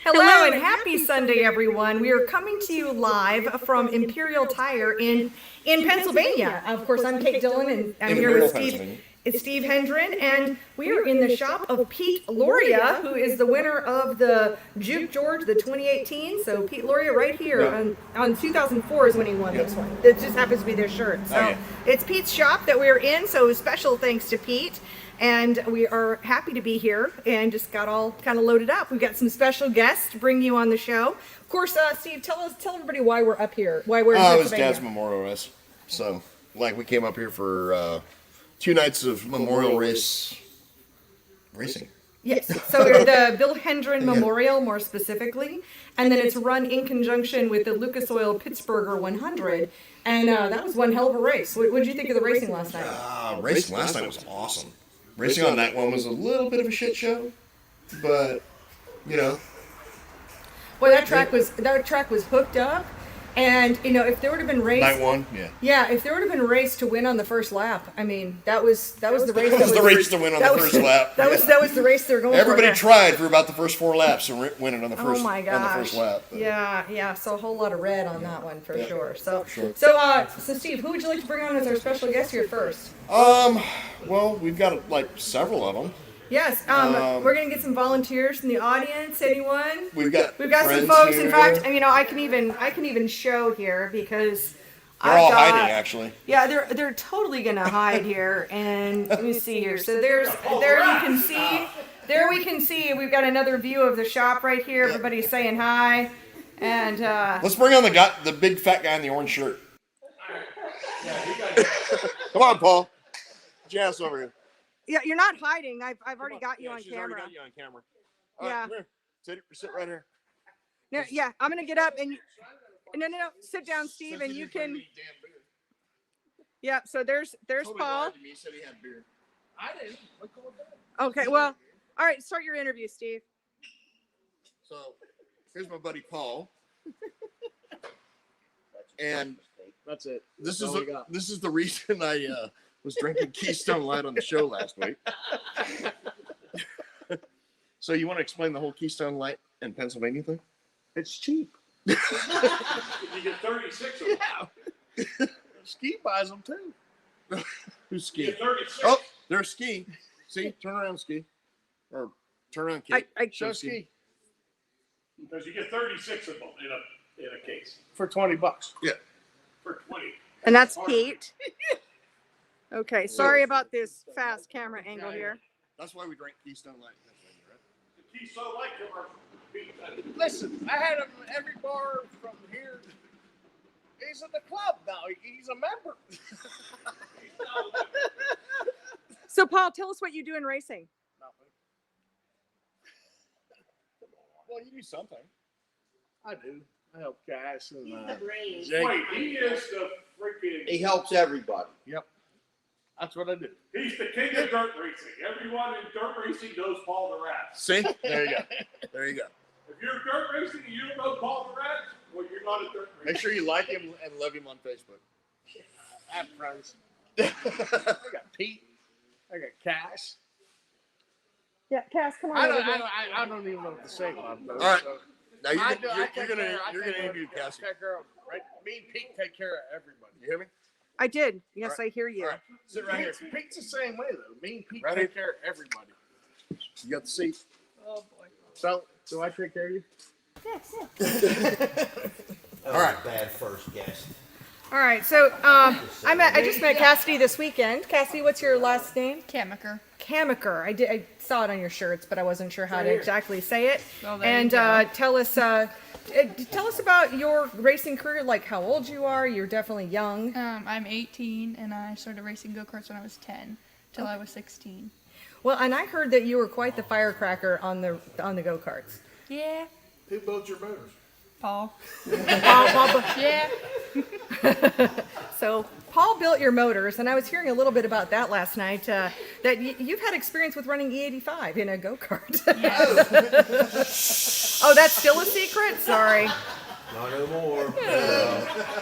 Hello and happy Sunday, everyone. We are coming to you live from Imperial Tire in Pennsylvania. Of course, I'm Kate Dillon, and I'm here with Steve Hendren, and we are in the shop of Pete Lauria, who is the winner of the Juke George, the 2018. So Pete Lauria right here on 2004 is when he won this one. It just happens to be their shirt. So it's Pete's shop that we're in, so special thanks to Pete. And we are happy to be here and just got all kind of loaded up. We've got some special guests to bring you on the show. Of course, Steve, tell everybody why we're up here. Why we're in Pennsylvania. It was Dad's memorial race. So, we came up here for 2 nights of memorial racing. Yes, so we're the Bill Hendren Memorial, more specifically. And then it's run in conjunction with the Lucas Oil Pittsburgher 100. And that was one hell of a race. What did you think of the racing last night? Racing last night was awesome. Racing on that one was a little bit of a shit show, but Boy, that track was hooked up, and if there would have been race night one, if there would have been a race to win on the first lap, I mean that was the race. That was the race to win on the first lap. That was the race they were going. Everybody tried for about the first 4 laps to win it on the first. Oh my gosh. On the first lap. But. Yeah. So a whole lot of red on that one for sure. So Steve, who would you like to bring on as our special guest here first? Well, we've got several of them. Yes, we're gonna get some volunteers from the audience. Anyone? We've got some folks. Here. In fact, I can even show here because they're all hiding actually. Yeah, they're totally gonna hide here. And let me see here. So there you can see. There we can see. We've got another view of the shop right here. Everybody's saying hi. And let's bring on the big fat guy in the orange shirt. Come on, Paul. Jazz over here. Yeah, you're not hiding. I've already got you on camera. Already got you on camera. All right, come here. Sit right here. No, yeah, I'm gonna get up and no. Sit down, Steve, and you can. Yeah. So there's totally Paul. Lied to me. He said he had beer. I didn't. Okay. Well, all right. Start your interview, Steve. So here's my buddy Paul. And that's it. This is the reason I was drinking Keystone Light on the show last week. So you want to explain the whole Keystone Light in Pennsylvania thing? It's cheap. You get 36 of them. Yeah. Ski buys them too. Who's Ski? You get 36. Oh, there's Ski. See, turn around, Ski. Or turn around, Kate. I show Ski. Because you get 36 of them in a case. For $20. Yeah. For 20. And that's Pete. Okay, sorry about this fast camera angle here. That's why we drank Keystone Light in Pennsylvania, right? The Keystone Light commercial. Listen, I had him every bar from here. He's in the club now. He's a member. So, Paul, tell us what you do in racing. Nothing. Well, you do something. I do. I help Cass and Jake. Wait, he is the freaking. He helps everybody. Yep. That's what I do. He's the king of dirt racing. Everyone in dirt racing knows Paul the Rat. See? There you go. There you go. If you're dirt racing and you don't know Paul the Rat, well, you're not a dirt racer. Make sure you like him and love him on Facebook. I have friends. I got Pete. I got Cass. Yeah, Cass, come on. I don't even know what to say about those. All right. So. Now you're gonna interview Cassie. Take care of, right? Me and Pete take care of everybody. You hear me? I did. Yes, right. I hear you. All right. Sit right here. Pete's the same way though. Me and Pete Right take here. care of everybody. You got the seat. Oh boy. So do I take care of you? All right. Bad first guess. All right. So I just met Cassidy this weekend. Cassidy, what's your last name? Kamaker. Kamaker. I saw it on your shirts, but I wasn't sure how to exactly say it. Well, there and you go. tell us about your racing career, like how old you are. You're definitely young. I'm 18, and I started racing go-karts when I was 10, till I was 16. Well, and I heard that you were quite the firecracker on the go-karts. Yeah. Who built your motors? Paul. Paul, Yeah. So Paul built your motors, and I was hearing a little bit about that last night, that you've had experience with running E85 in a go-kart. Yes. Oh, that's still a secret? Sorry. Not no more.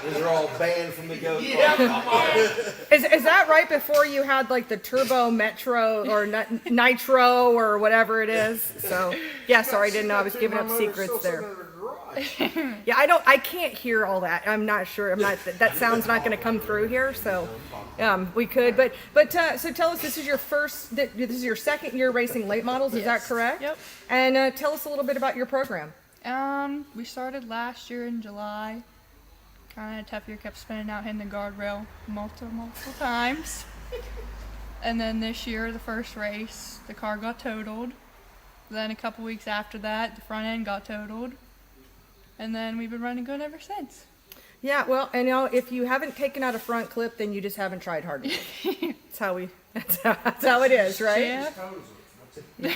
These are all banned from the go-kart. Is that right before you had like the Turbo Metro or Nitro or whatever it is? So yeah, sorry, I didn't know I was giving up secrets there. Yeah, I can't hear all that. I'm not sure. That sound's not going to come through here. So we could, but so tell us, this is your second year racing late models. Is that correct? Yep. And tell us a little bit about your program. We started last year in July. Kind of tough year, kept spinning out, hitting the guardrail multiple times. And then this year, the first race, the car got totaled. Then a couple weeks after that, the front end got totaled. And then we've been running good ever since. Yeah, well, and if you haven't taken out a front clip, then you just haven't tried hard enough. That's how it is, right? Yeah.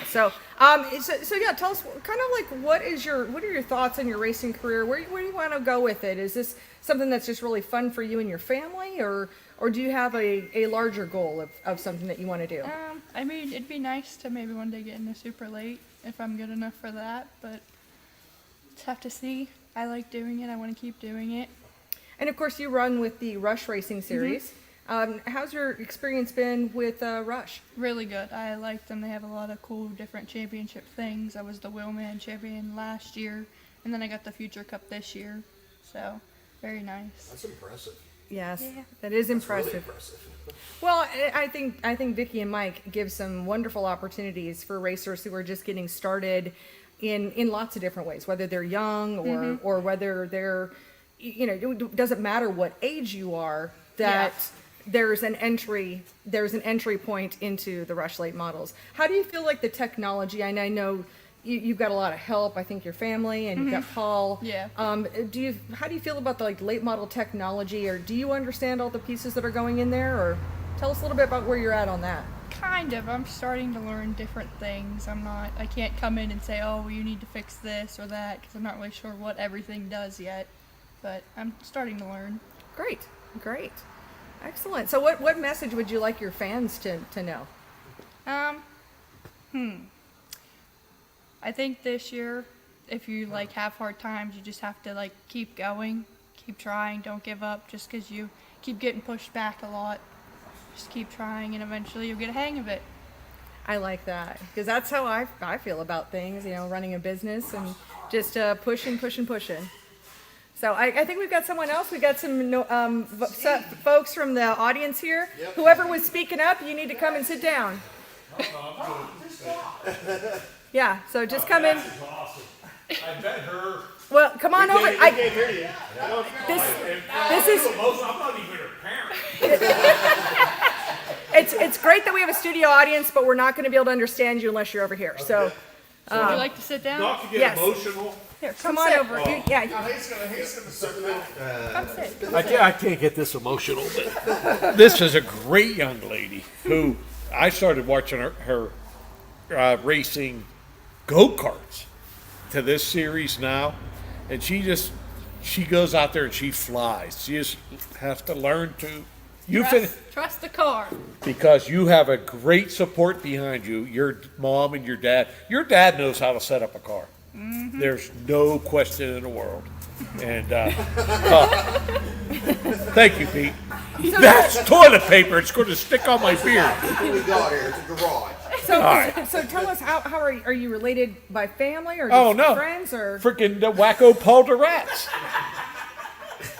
So yeah, tell us kind of like what are your thoughts on your racing career? Where do you want to go with it? Is this something that's just really fun for you and your family, or do you have a larger goal of something that you want to do? I mean, it'd be nice to maybe one day get into super late if I'm good enough for that, but just have to see. I like doing it. I want to keep doing it. And of course, you run with the Rush Racing Series. How's your experience been with Rush? Really good. I like them. They have a lot of cool different championship things. I was the Wheelman champion last year, and then I got the Future Cup this year. So, very nice. That's impressive. Yes, Yeah. that is Really impressive. impressive. Well, I think Vicky and Mike give some wonderful opportunities for racers who are just getting started in lots of different ways, whether they're young or whether they're, it doesn't matter what age you are, that there's an entry point into the Rush Late models. How do you feel like the technology, and I know you've got a lot of help, I think your family, and you've got Paul. Yeah. How do you feel about the late model technology, or do you understand all the pieces that are going in there, or tell us a little bit about where you're at on that? Kind of. I'm starting to learn different things. I can't come in and say, oh, well, you need to fix this or that, because I'm not really sure what everything does yet. But I'm starting to learn. Great. Excellent. So what message would you like your fans to know? I think this year, if you have hard times, you just have to keep going, keep trying, don't give up just because you keep getting pushed back a lot. Just keep trying and eventually you'll get a hang of it. I like that, because that's how I feel about things, running a business and just pushing. So I think we've got someone else. We got some folks from the audience here. Yep. Whoever was speaking up, you need to come and sit down. Yeah, so just come in. Awesome. I bet her. Well, come on over. I can't hear you. This is. I'm not even her parent. It's great that we have a studio audience, but we're not going to be able to understand you unless you're over here. So. Would you like to sit down? Not to get Yes. emotional. Here, come on over. Yeah. He's gonna Come sit. I can't get this emotional, but this is a great young lady who I started watching her racing go-karts to this series now, and she goes out there and she flies. She just has to learn to Trust the car. because you have a great support behind you. Your mom and your dad. Your dad knows how to set up a car. Mm-hmm. There's no question in the world. And thank you, Pete. That's toilet paper. It's going to stick on my beard. What we got here? It's a garage. So tell us, how are you related by family or just friends or? Freaking the wacko Paul Durats.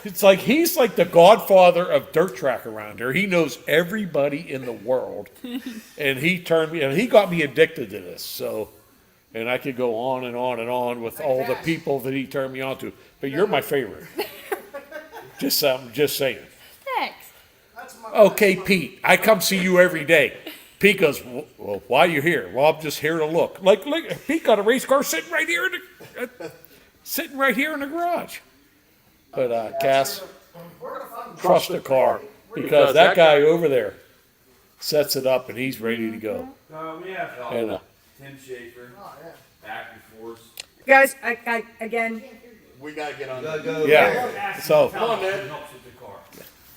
It's like he's like the godfather of dirt track around here. He knows everybody in the world, and he got me addicted to this. So, and I could go on and on and on with all the people that he turned me on to. But you're my favorite. Just saying. Thanks. Okay, Pete, I come see you every day. Pete goes, well, why are you here? Well, I'm just here to look. Look, Pete got a race car sitting right here in the garage. But Cass, trust the car because that guy over there sets it up and he's ready to go. We have And, Tim Schaefer, back and forth. Guys, again, We gotta get on. Go. yeah. So Come on, man. Helps with the car.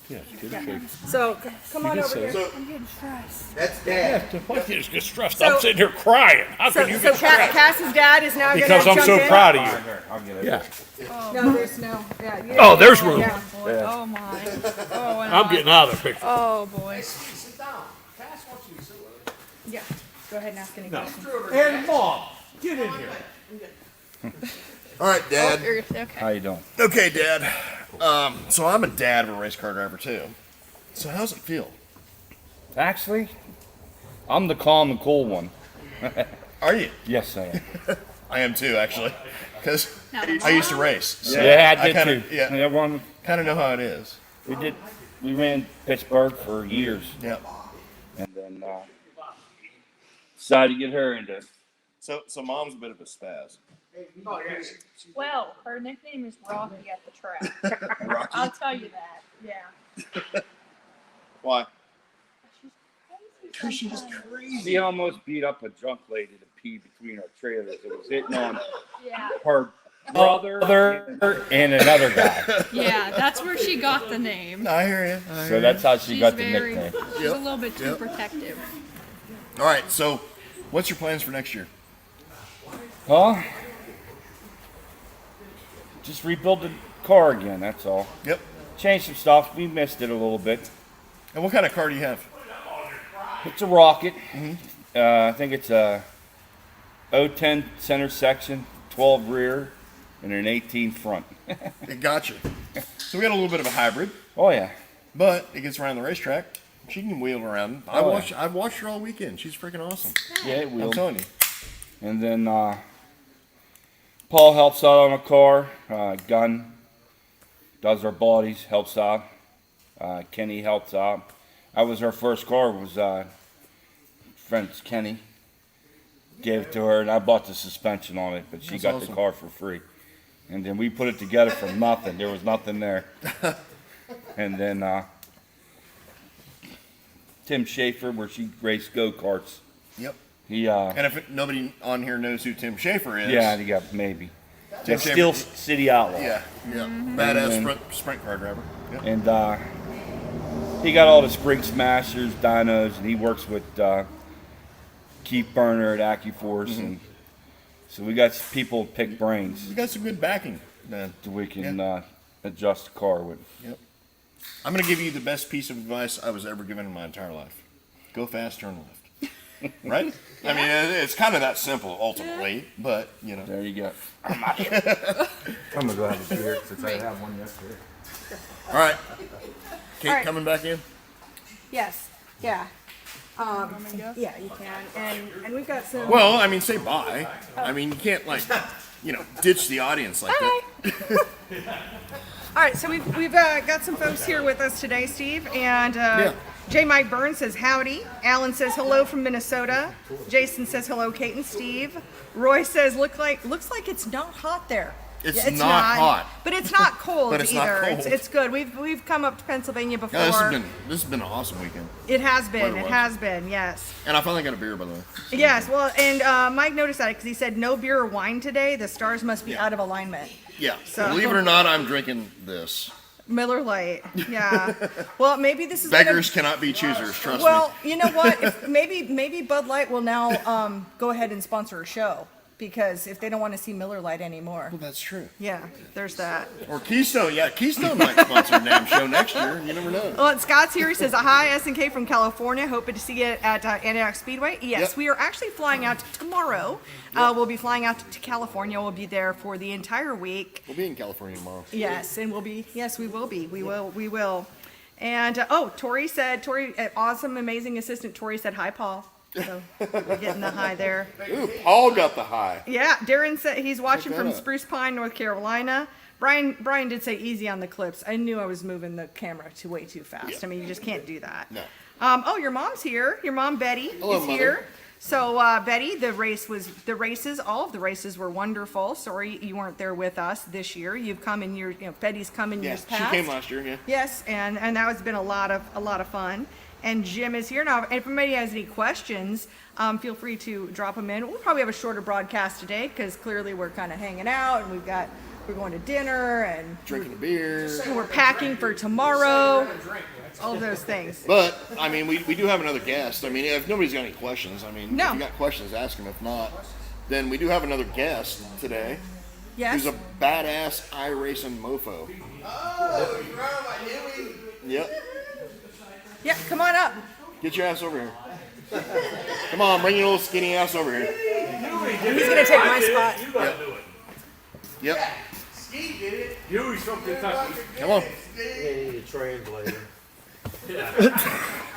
Yeah, Tim Schaefer. So come on did over say here. it. I'm getting stressed. That's Dad. Why can't you just get stressed? So- I'm sitting here crying. How So, can you so get stressed? Cass's dad is now Because gonna I'm jump so in. proud of you. I'll get it. Yeah. No, there's no. Yeah, yeah. Oh, there's room. Yeah. Boy. Oh my. Oh, and I'm getting out of the picture. Oh boy. Sit down. Cass wants you to sit with her. Yeah. Go ahead and ask any No. questions. And Mom, get in here. All right, Dad. Okay. How you doing? Okay, Dad. So I'm a dad of a race car driver too. So how's it feel? Actually, I'm the calm and cool one. Are you? Yes, I am. I am too, actually, because Now, I used to race. So Yeah, I did kinda, too. Yeah, Everyone, kind of know how it is. we ran Pittsburgh for years, Yeah. and then decided to get her into. So Mom's a bit of a spaz. Well, her nickname is Rocky at the track. Rocky. I'll tell you that. Yeah. Why? Because she's crazy. She almost beat up a drunk lady to pee between our trailers. It was hitting on Yeah. her brother and another guy. Yeah, that's where she got the name. I hear you. So that's how she She's got the very, nickname. she's Yep. a little bit too Yep. protective. All right. So, what's your plans for next year? Huh? Just rebuild the car again, that's all. Yep. Change some stuff. We missed it a little bit. And what kind of car do you have? It's a rocket. I think it's a 010 center section, 12 rear, and an 18 front. It got you. So we got a little bit of a hybrid, Oh yeah. but it gets around the racetrack. She can wheel around. Oh, I've watched her all weekend. She's freaking awesome. Yeah, it I'm will. telling you. And then Paul helps out on a car. Gunn does our bodies, helps out. Kenny helps out. That was her first car. Was friend's Kenny. Gave it to her, and I bought the suspension on it, but she That's got awesome. the car for free. And then we put it together for nothing. There was nothing there. And then Tim Schaefer, where she raced go-karts. Yep. He And if nobody on here knows who Tim Schaefer is, yeah, he got maybe. Tim The Steel Schaefer- City Outlaw. yeah, badass And- sprint car driver. Yep. And he got all the spring smashers, dynos, and he works with Keith Burner at AccuForce, and so we got people to pick brains You got some good backing, man. so we can adjust the car with. Yep. I'm gonna give you the best piece of advice I was ever given in my entire life. Go fast, turn left. Right? I mean, it's kind of that simple ultimately, but you know. There you go. I'm gonna go have a beer since I had one yesterday. All right. Kate All right. coming back in. Yes. Yeah. Want me to go? Yeah, you can. And we've got some. Well, I mean, say bye. I mean, you can't ditch the audience like that. All right, so we've got some folks here with us today, Steve, and J. Mike Burns says howdy. Alan says hello from Minnesota. Jason says hello, Kate and Steve. Roy says looks like it's not hot there. It's Yeah, not hot. but it's not cold But it's not either. cold. It's good. We've come up to Pennsylvania before. Yeah, this has been an awesome weekend. It has been. It Weather-wise. has been. Yes. And I finally got a beer, by the way. Yes. Well, and Mike noticed that because he said no beer or wine today. The stars must be out of alignment. Yeah. So- Believe it or not, I'm drinking this. Miller Lite. Yeah. Well, maybe this is Beggars cannot be choosers. Trust Well, me. you know what? If maybe Bud Light will now go ahead and sponsor a show because if they don't want to see Miller Lite anymore. Well, that's true. Yeah, there's that. Or Keystone. Yeah, Keystone might sponsor a damn show next year. You never know. Well, and Scott's here. He says, hi, SNK from California. Hoping to see you at Antioch Speedway. Yes, Yep. we are actually flying out tomorrow. We'll be flying out to California. We'll be there for the entire week. We'll be in California tomorrow. Yes, and we will be. We will. And, Tori, awesome, amazing assistant. Tori said, hi, Paul. So we're getting the hi there. Ooh, Paul got the high. Yeah, Darren said he's watching that from up. Spruce Pine, North Carolina. Brian did say easy on the clips. I knew I was moving the camera way too fast. Yeah. I mean, you just can't do that. No. Your mom's here. Your mom Betty Hello, is Mother. here. So Betty, all of the races were wonderful. Sorry you weren't there with us this year. You've come in Betty's come in Yeah, years she past. came last year. Yeah. Yes, and that has been a lot of fun. And Jim is here now. And if anybody has any questions, feel free to drop them in. We'll probably have a shorter broadcast today because clearly we're kind of hanging out and we've got we're going to dinner, and Drinking a beer. we're packing for tomorrow. All of those things. But, I mean, we do have another guest. I mean, if nobody's got any questions, I mean, No. if you got questions, ask them. If not, then we do have another guest today. Yes. Who's a badass iRacing mofo. Oh, you're right, my Huey. Yep. Yeah, come on up. Get your ass over here. Come on, bring your little skinny ass over here. He's gonna take my spot. You gotta do it. Yep. Ski did it. Huey's from Kentucky. Come on. You need a translator.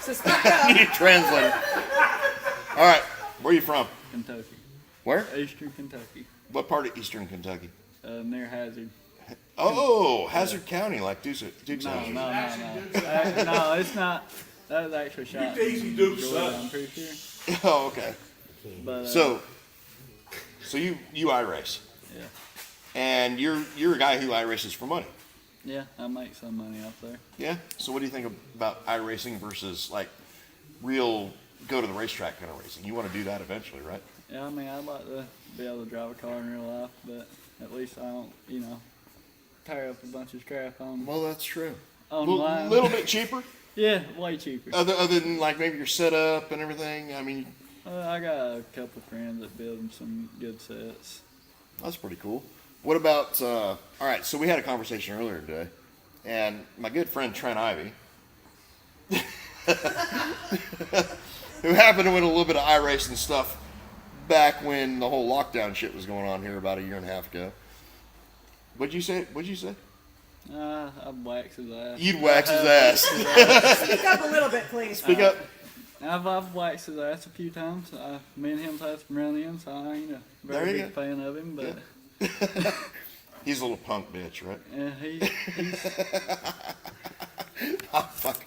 So speak up. You need a translator. All right. Where are you from? Kentucky. Where? Eastern Kentucky. What part of Eastern Kentucky? Near Hazard. Oh, Hazard County, like Duke's No, Hazard. no. No, it's not. That was actually shot in Daisy Duke's Georgia, son. I'm pretty sure. Oh, okay. But, So you iRace, yeah. and you're a guy who iRaces for money. Yeah, I make some money out there. Yeah. So what do you think about iRacing versus like real go to the racetrack kind of racing? You want to do that eventually, right? Yeah, I mean, I'd like to be able to drive a car in real life, but at least I don't, tear up a bunch of crap on Well, that's true. A online. little bit cheaper, Yeah, way cheaper. other than like maybe your setup and everything. I mean, I got a couple friends that build some good sets. that's pretty cool. What about? All right, so we had a conversation earlier today, and my good friend Trent Ivy, who happened to win a little bit of iRacing stuff back when the whole lockdown shit was going on here about a year and a half ago. What'd you say? I'd wax his ass. You'd wax his ass. Speak up a little bit, please. Speak up. I've waxed his ass a few times. Me and him had some run-ins, so I ain't a There very you big fan of him, but He's a little punk bitch, right? he's Oh, fuck.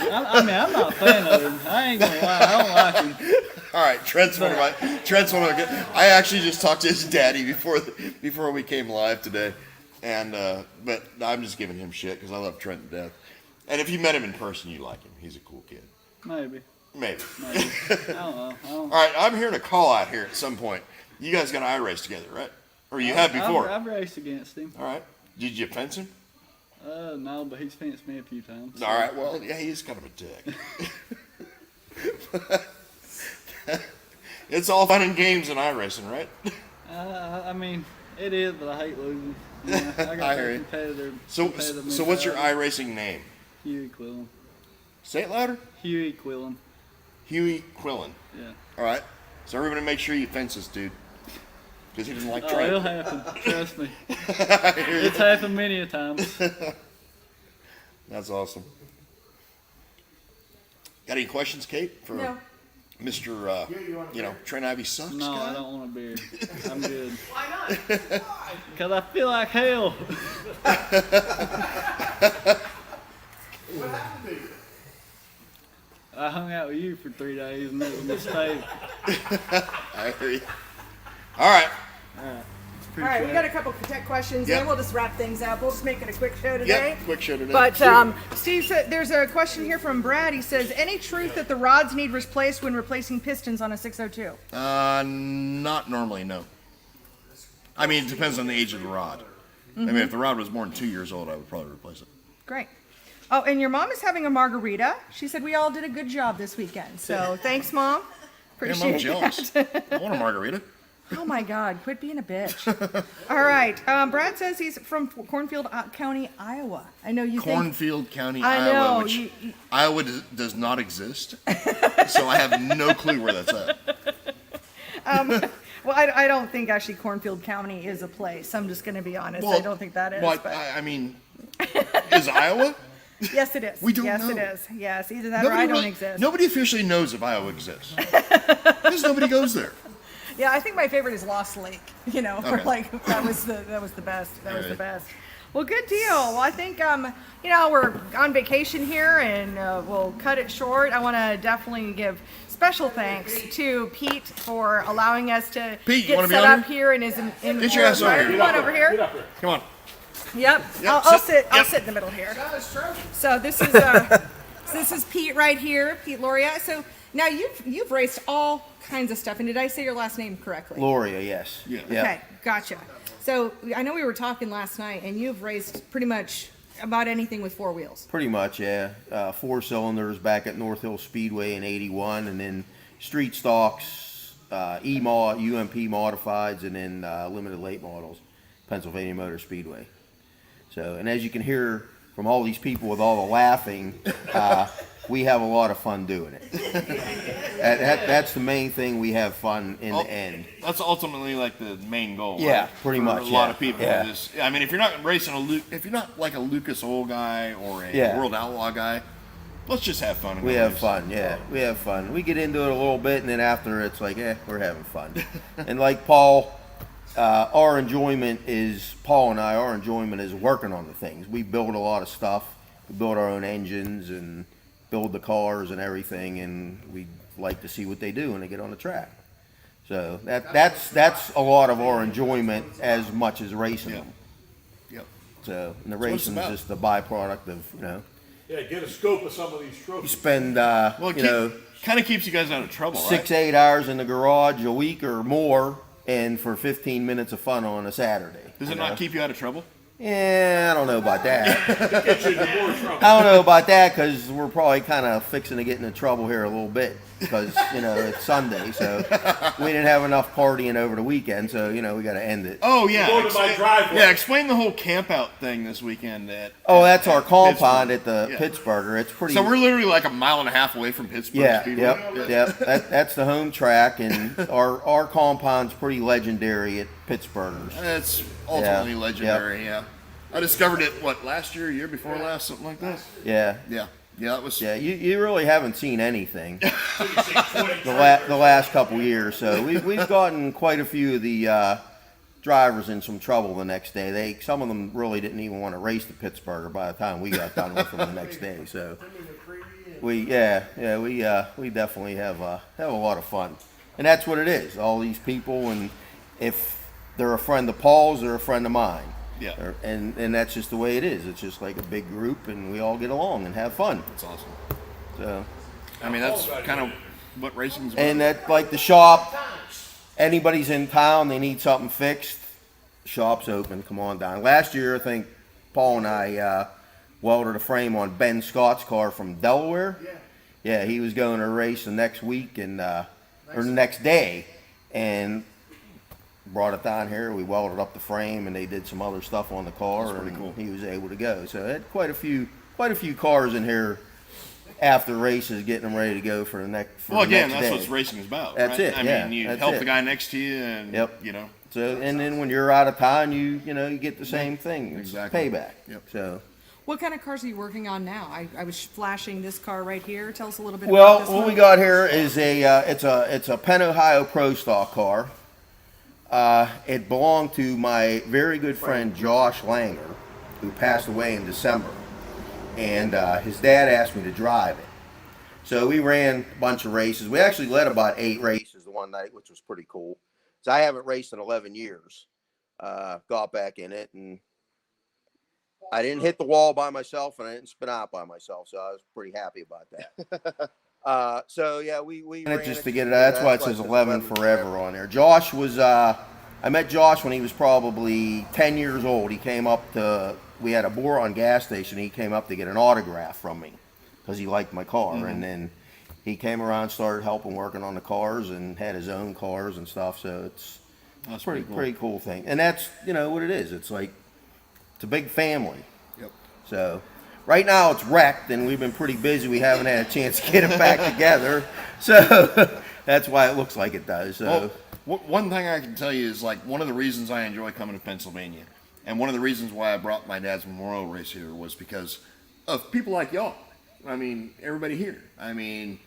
I'm not a fan of him. I ain't gonna lie, I don't like him. All right, Trent's one of my. I actually just talked to his daddy before we came live today, and but I'm just giving him shit because I love Trent to death. And if you met him in person, you like him. He's a cool kid. Maybe. Maybe. I don't know. All right, I'm hearing a call out here at some point. You guys got to iRace together, right? Or you have before? I've raced against him. All right. Did you fence him? No, but he's fenced me a few times. All right. Well, yeah, he's kind of a dick. It's all fun and games in iRacing, right? I mean, it is, but I hate losing. I got I hear you. competitive. So what's your mentality. iRacing name? Huey Quillen. Say it louder. Huey Quillen. Huey Quillen. Yeah. All right. So everybody make sure you fence this dude. Because he doesn't like Oh, it'll Trent. happen. Trust me. I hear you. It's happened many a times. That's awesome. Got any questions, Kate? For No. Mr. Trent Ivy sucks No, guy? I don't want a beer. I'm good. Why not? Because I feel like hell. What happened to you? I hung out with you for 3 days and it was a mistake. I hear you. All right. All right, we got a couple tech questions, Yep. and we'll just wrap things up. We'll just make it a quick show today. Yep. Quick show today. But Steve said there's a question here from Brad. He says, "Any truth that the rods need replaced when replacing pistons on a 602?" Not normally, no. I mean, it depends on the age of the rod. I mean, if the rod was more than 2 years old, I would probably replace it. Great. Oh, and your mom is having a margarita. She said we all did a good job this weekend. So thanks, Mom. Damn, Appreciate I'm jealous. that. I want a margarita. Oh my God, quit being a bitch. All right. Brad says he's from Cornfield County, Iowa. I know you think. Cornfield County, I Iowa, know, which you- Iowa does not exist. So I have no clue where that's at. Well, I don't think actually Cornfield County is a place. I'm just going to be honest. I don't think that is. Well, but I mean, is Iowa? yes, it is. We don't yes, know. it is. Yes, either that or I don't exist. Nobody officially knows if Iowa exists. Because nobody goes there. Yeah, I think my favorite is Lost Lake. You know, for Okay. like that was the best. That was the Alright. best. Well, good deal. Well, I think we're on vacation here, and we'll cut it short. I want to definitely give special thanks to Pete for allowing us to Pete, you get wanna be set on up here? here in his in Get your ass over here. Come on over here. Get up here. Come on. Yep. Yep, I'll sit. I'll Yep. sit in the middle here. So this is Pete right here, Pete Lauria. So Now you've raced all kinds of stuff, and did I say your last name correctly? Lauria, yes. Yeah. Okay, gotcha. So I know we were talking last night, and you've raced pretty much about anything with four wheels. Pretty much, yeah. 4 cylinders back at North Hill Speedway in '81, and then street stocks, UMP modifieds, and then limited late models, Pennsylvania Motor Speedway. So, and as you can hear from all these people with all the laughing, we have a lot of fun doing it. That's the main thing. We have fun in the end. That's ultimately like the main goal. Yeah, right? pretty For much. A lot of people. Yeah. Just, I mean, if you're not racing if you're not like a Lucas Oil guy or a Yeah. World Outlaw guy, let's just have fun. And We go have race. fun, yeah. We have fun. We get into it a little bit, and then after it's like, we're having fun. And like Paul, Paul and I, our enjoyment is working on the things. We build a lot of stuff. We build our own engines and build the cars and everything, and we like to see what they do when they get on the track. So that's a lot of our enjoyment as much as racing them. Yep. So, and the what it's racing is about. just a byproduct of, Yeah, get a scope of some of these you trophies. spend, Well, it kind of keeps you guys out of trouble, 6-8 hours in the garage a week or more, and for 15 minutes of fun on a Saturday. Does it not keep you out of trouble? Yeah, I don't know about that. Get you into more trouble. I don't know about that because we're probably kind of fixing to get into trouble here a little bit because, it's Sunday, so we didn't have enough partying over the weekend, so, we got to end it. Oh yeah. Go to my driveway. Yeah, explain the whole camp out thing this weekend. Oh, that's our compound Pittsburgh. at the Yeah. Pittsburgher. It's pretty. So we're literally like a mile and a half away from Pittsburgh. Yeah, Speedway. yep. That's the home track, and our compound's pretty legendary at Pittsburghers. It's ultimately Yeah. legendary. Yeah. I discovered it last year, year before last, something like that. Yeah. Yeah. Yeah, that was. Yeah, you really haven't seen anything the last couple years. So we've gotten quite a few of the drivers in some trouble the next day. Some of them really didn't even want to race the Pittsburgher by the time we got done with them the next day. So we definitely have a lot of fun, and that's what it is. All these people, and if they're a friend of Paul's, they're a friend of mine. Yeah. And that's just the way it is. It's just like a big group, and we all get along and have fun. That's awesome. So, I mean, that's kind of what racing's about. and that, like the shop, anybody's in town, they need something fixed, shop's open, come on down. Last year, I think Paul and I welded a frame on Ben Scott's car from Delaware. Yeah, he was going to a race the next week or the next day, and brought it down here. We welded up the frame, and they did some other stuff on the car, and cool. he was able to go. So I had quite a few cars in here after races, getting them ready to go for the next. Well, again, next that's day. what racing is about. That's right? it, I yeah, mean, you that's help it. the guy next to you, and Yep. So, and then when you're out of town, you get the same thing. It's Exactly. payback. Yep. So, What kind of cars are you working on now? I was flashing this car right here. Tell us a little bit well, about this what one. we got here is it's a Penn Ohio Pro Stock car. It belonged to my very good friend Josh Langer, who passed away in December, and his dad asked me to drive it. So we ran a bunch of races. We actually led about 8 races the one night, which was pretty cool. So I haven't raced in 11 years. Got back in it, and I didn't hit the wall by myself, and I didn't spin out by myself. So I was pretty happy about that. So yeah, we ran it just to get it. That's why it says 11 forever on there. Josh was. I met Josh when he was probably 10 years old. He came up to. We had a Boron gas station. He came up to get an autograph from me because he liked my car, and then he came around, started helping working on the cars, and had his own cars and stuff. So that's pretty cool thing. And that's what it is. It's like it's a big family. Yep. So right now it's wrecked, and we've been pretty busy. We haven't had a chance to get it back together. So that's why it looks like it does. So one thing I can tell you is like one of the reasons I enjoy coming to Pennsylvania, and one of the reasons why I brought my dad's memorial race here was because of people like y'all. I mean, everybody here. I mean,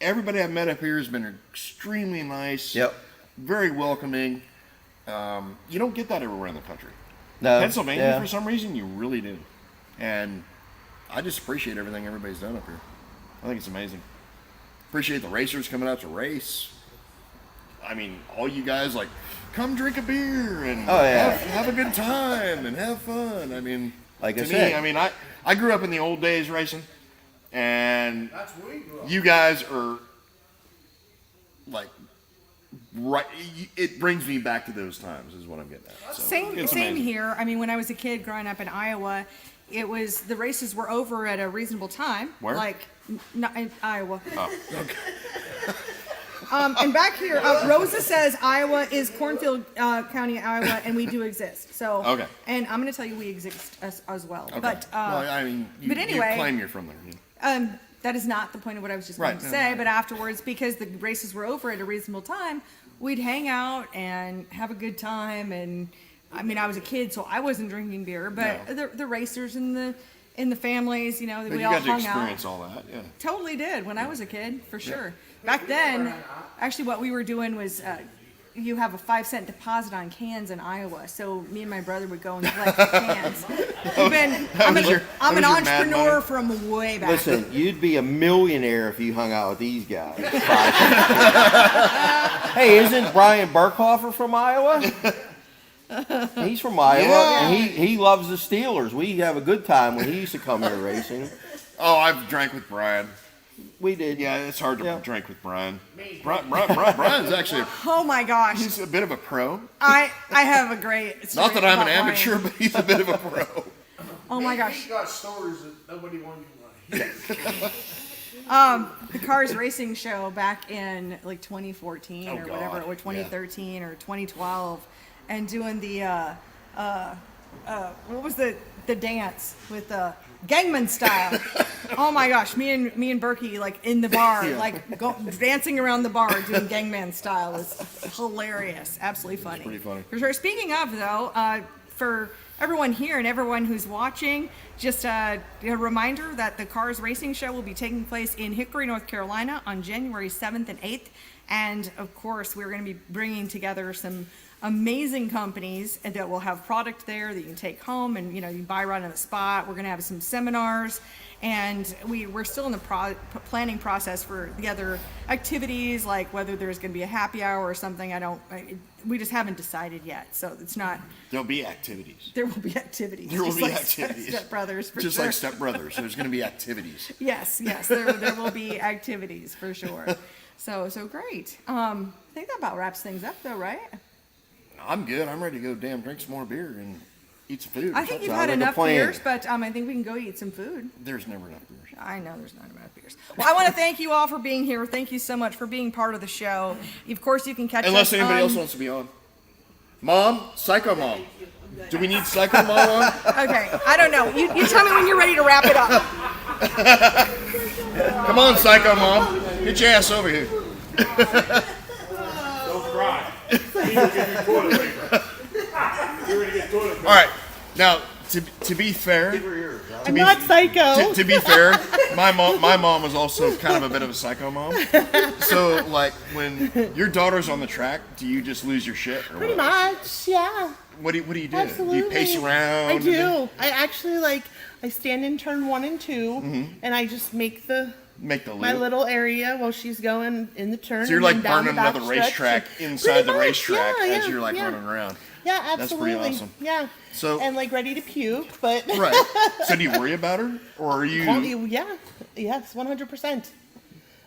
everybody I've met up here has been extremely nice. Yep. Very welcoming. You don't get that everywhere in the country. no, Pennsylvania, yeah. for some reason, you really do. And I just appreciate everything everybody's done up here. I think it's amazing. Appreciate the racers coming out to race. I mean, all you guys, like, come drink a beer and have a good time and have fun. I mean, Like I to said. me, I mean, I grew up in the old days racing, and you guys are like, right. It brings me back to those times. Is what I'm getting at. So, Same it's amazing. here. I mean, when I was a kid growing up in Iowa, the races were over at a reasonable time. Where? Like, not in Iowa. Oh, okay. And back here, Rosa says Iowa is Cornfield County, Iowa, and we do exist. So, Okay. And I'm going to tell you we exist as well. Okay. But, well, I mean, but anyway, you claim you're from there. Yeah. That is not the point of what I was just Right, going to no, say. no. But afterwards, because the races were over at a reasonable time, we'd hang out and have a good time. And I mean, I was a kid, so I wasn't drinking beer, but the racers and the families, we But you all got to hung experience out. all that. Yeah. Totally did when I was a kid, for sure. Back then, actually, what we were doing was. You have a 5-cent deposit on cans in Iowa, so me and my brother would go and collect the cans. I'm an entrepreneur from way back. Listen, you'd be a millionaire if you hung out with these guys. Hey, isn't Brian Burkhofer from Iowa? He's from Iowa, and he loves the Steelers. We have a good time when he used to come here racing. Oh, I've drank with Brian. We did. Yeah, it's hard to drink with Brian. Brian's actually Oh my gosh. he's a bit of a pro. I have a great story Not that I'm an about amateur, Ryan. but he's a bit of a pro. Oh my gosh. He's got stories that nobody wanted to like. The Cars Racing Show back in like 2014 or God, whatever, or 2013 or 2012, and doing the what was the dance with the Gangman style? Oh my gosh, me and Berkey like in the bar, like dancing around the bar doing Gangman style was hilarious, absolutely funny. Pretty funny. For sure. Speaking of though, for everyone here and everyone who's watching, just a reminder that the Cars Racing Show will be taking place in Hickory, North Carolina on January 7th and 8th. And of course, we're going to be bringing together some amazing companies that will have product there that you can take home and, you can buy right on the spot. We're going to have some seminars, and we're still in the planning process for the other activities, like whether there's going to be a happy hour or something. We just haven't decided yet. So it's not. There'll be activities. There will be activities. There will just be like activities. Step Brothers, for Just sure. like Step Brothers. There's going to be activities. Yes, there will be activities for sure. So great. I think that about wraps things up, though, right? I'm good. I'm ready to go drink some more beer and eat some food. I think you've Sounds had like a enough plan. beers, but I think we can go eat some food. There's never enough beers. I know there's not enough beers. Well, I want to thank you all for being here. Thank you so much for being part of the show. Of course, you can catch Unless us anybody on- else wants to be on. Mom? Psycho Mom. Do we need Psycho Mom on? Okay, I don't know. You tell me when you're ready to wrap it up. Come on, Psycho Mom. Get your ass over here. Don't cry. He will give you toilet paper. You're gonna get toilet paper. All right. Now, to be fair, I'm not psycho. to be fair, my mom was also kind of a bit of a psycho mom. So, like, when your daughter's on the track, do you just lose your shit? Or Pretty what? much, yeah. What do you do? Absolutely. Do you pace around? I and do. then I actually I stand in turn 1 and 2, and I just make make the my loop? little area while she's going in the turn. So you're and like then down burning the another backstretch. racetrack inside Pretty the much, racetrack yeah, as you're yeah. running around. Yeah, That's absolutely. pretty awesome. Yeah. So- and ready to puke, but Right. So do you worry about her, or are you? yeah, yes, 100%.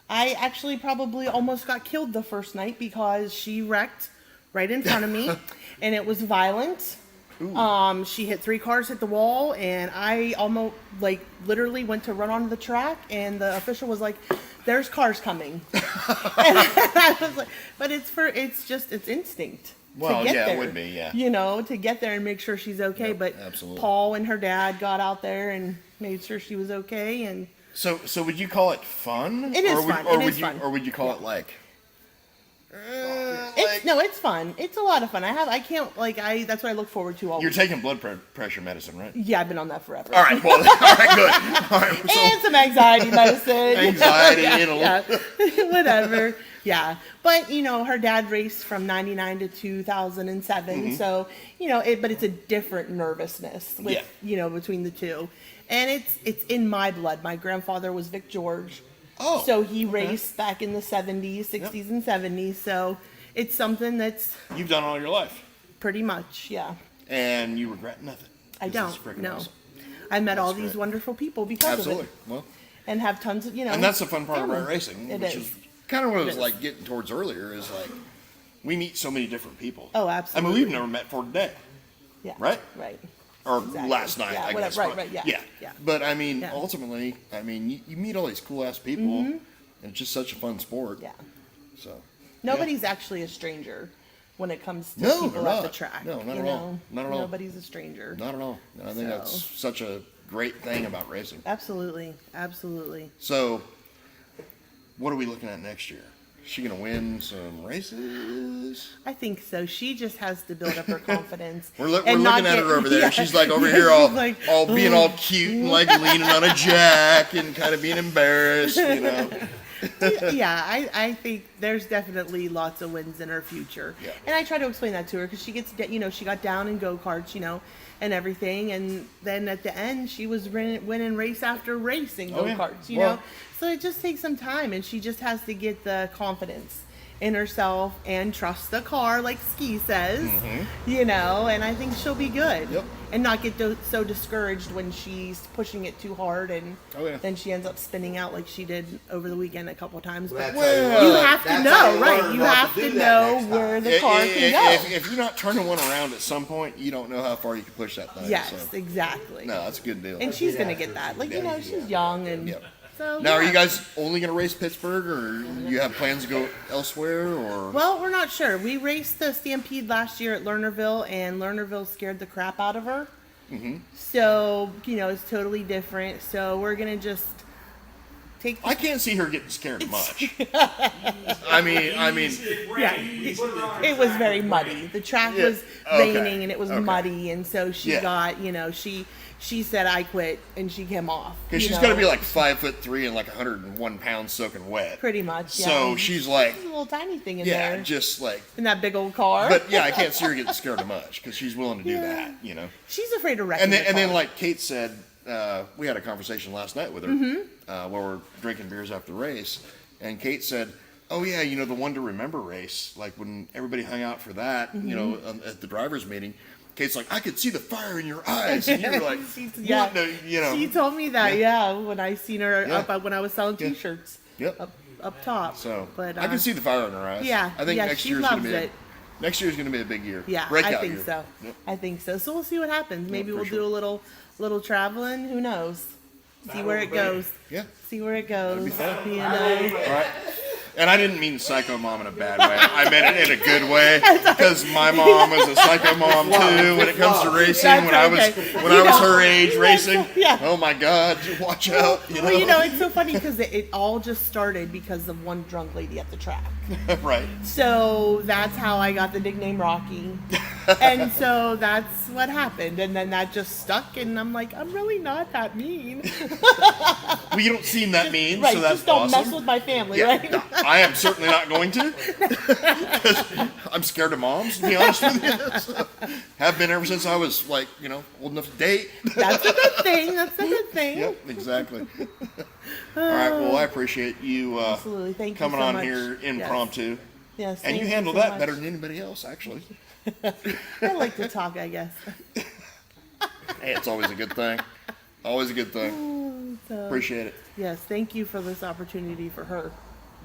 I actually probably almost got killed the first night because she wrecked right in front of me, and it was violent. She hit 3 cars, hit the wall, and I almost literally went to run onto the track, and the official was like, "There's cars coming," and I was like, "But it's instinct." Well, to get yeah, it there, would be, yeah. to get there and make sure she's okay. Yep, but absolutely. Paul and her dad got out there and made sure she was okay, and So would you call it fun? It is or would, fun. Or It would is you, fun. or would you call it like? it's fun. It's a lot of fun. That's what I look forward to all You're week. taking blood pressure medicine, right? Yeah, I've been on that forever. All right. Well, all right. Good. All right. So, And some anxiety medicine. Anxiety, yeah, whatever. Yeah, but her dad raced from '99 to 2007, so but it's a different nervousness with between the two, and it's in my blood. My grandfather was Vic George, so he raced back in the '70s, '60s, and '70s. So it's something that's you've done all your life, pretty much, yeah. and you regret nothing. I This is don't. freaking No, awesome. I met all That's these great. wonderful people because Absolutely. of it, Well, and have tons of and that's the fun part family. about racing, It which is. is kind of what I was It is. like getting towards earlier is like we meet so many different people. Oh, I absolutely. mean, we've never met for today, Yeah. right? Right. Or Exactly. last night, Yeah, I whatever, guess. right, but- right, yeah, Yeah. yeah. But I mean, Yeah. ultimately, I mean, you meet all these cool ass people, and it's just such a fun sport. Yeah. So. Nobody's actually a stranger when it comes to No, people they're at the not. track. No, not you at all. know? Not at all. Nobody's a stranger. Not at all. And I think So- that's such a great thing about racing. Absolutely. Absolutely. So, what are we looking at next year? Is she gonna win some races? I think so. She just has to build up her confidence. We're and not looking at get- her over there. yeah. She's like over Yeah, here, she's all like, all being all cute and like leaning on a jack and kind of being embarrassed, you know. Yeah, I think there's definitely lots of wins in her future. Yeah. And I try to explain that to her because she gets, she got down in go-karts, and everything. And then at the end, she was winning race after race in Oh, yeah. go-karts, you Well- know. So it just takes some time, and she just has to get the confidence in herself and trust the car, like Ski says, and I think she'll be good. Yep. And not get so discouraged when she's pushing it too hard, and Oh, yeah. then she ends up spinning out like she did over the weekend a couple times. But That's you how have to that's how know, you right? learn You not have to to do that know next time. where the car can go. If you're not turning one around at some point, you don't know how far you can push that thing. Yes, So. exactly. No, that's a good deal. And she's gonna get that. Like, she's young, and Yep. so. Now, are yeah. you guys only going to race Pittsburgh, or you have plans to go elsewhere, or? Well, we're not sure. We raced the Stampede last year at Lernerville, and Lernerville scared the crap out of her. Mm-hmm. So, it's totally different. So we're gonna just take. I can't see her getting scared much. I mean, Yeah, it was very muddy. The track Yeah, was okay, raining and it was okay. muddy, and so she Yeah. got, she said I quit, and she came off. because she's going to be like 5'3" and like 101 pounds soaking wet. pretty much. Yeah. So she's like, There's a little tiny thing in yeah, there just like. in that big old car. But yeah, I can't see her getting scared of much because she's willing to do Yeah. that, she's afraid of wrecking. And the then car. like Kate said, we had a conversation last night with her Mm-hmm. where we're drinking beers after the race, and Kate said, "Oh yeah, the One to Remember race, like when everybody hung out for that, Mm-hmm. at the drivers' meeting." Kate's like, "I could see the fire in your eyes," and you were like, Yeah. "What?" No, She told me that, when I seen her Yeah. up when I was selling Yeah. T-shirts Yep. up top. So but I can see the fire in her eyes. yeah, I think yeah, next she year's gonna loves be it. next year's gonna be a big year. Yeah, Breakout I think year. so. Yep. I think so. So we'll see what happens. Maybe for we'll sure. do a little traveling. Who knows? See where it goes. Yeah. See where it goes. be fun. You know. All right. And I didn't mean psycho mom in a bad way. I meant it in a good way because my mom was a psycho mom too when it comes to racing. That's When I was okay. when I was her age racing. Yeah. Oh my God! Watch out! Well, it's so funny because it all just started because of one drunk lady at the track. Right. So that's how I got the nickname Rocky. And so that's what happened. And then that just stuck, and I'm like, I'm really not that mean. Well, you don't seem that mean, Right, so that's just don't awesome. mess with my family, Yeah, right? no, I am certainly not going to. 'Cause I'm scared of moms, to be honest with you. So, have been ever since I was like, old enough to date. That's a good thing. That's a good thing. Yep, exactly. All right, well, I appreciate you Absolutely. Thank you coming so on much. here impromptu. Yes. And thank you handle so that much. better than anybody else, actually. I like to talk, I guess. Hey, it's always a good thing. Always a good thing. So, Appreciate it. yes, thank you for this opportunity for her.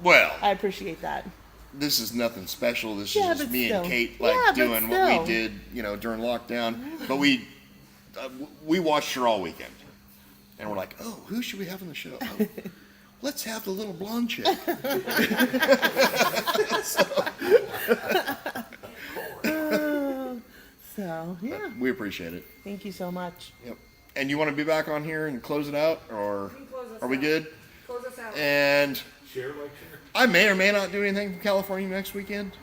Well, I appreciate that. this is nothing special. This Yeah, is just but me still. and Kate Yeah, but doing what still. we did, during lockdown. But we watched her all weekend, and we're like, oh, who should we have on the show? Oh, let's have the little blonde chick. So, yeah. We appreciate it. Thank you so much. Yep. And you want to be back on here and close it out, or are we good? Close us out. And I may or may not do anything from California next weekend.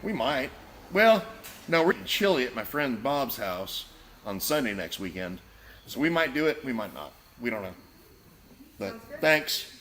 We might. Well, no, we're getting chilly at my friend Bob's house on Sunday next weekend. So we might do it, we might not. We don't know. But thanks.